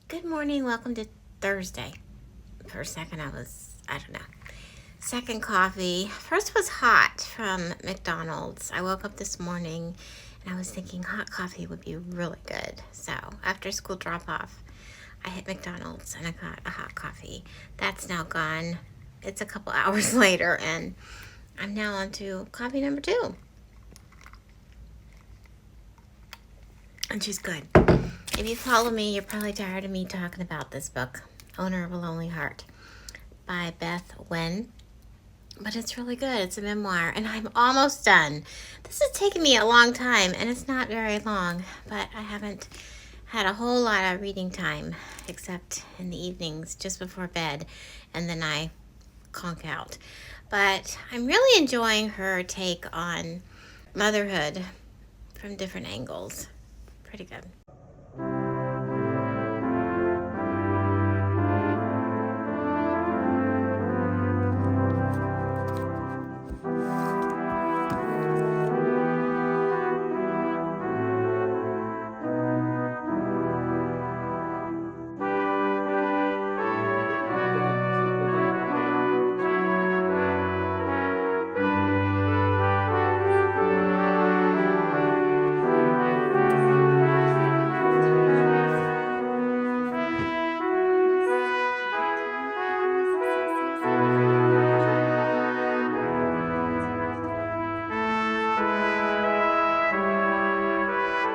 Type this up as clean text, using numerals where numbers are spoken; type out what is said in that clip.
Good morning, welcome to Thursday. For a second I don't know. Second coffee. First was hot from McDonald's. I woke up this morning and I was thinking hot coffee would be really good. So after school drop off, I hit McDonald's and I got a hot coffee. That's now gone. It's a couple hours later and I'm now on to coffee number 2. And she's good. If you follow me, you're probably tired of me talking about this book, Owner of a Lonely Heart by Beth Wen. But it's really good. It's a memoir, and I'm almost done. This has taken me a long time, and it's not very long, but I haven't had a whole lot of reading time, except in the evenings just before bed, and then I conk out. But I'm really enjoying her take on motherhood from different angles. Pretty good.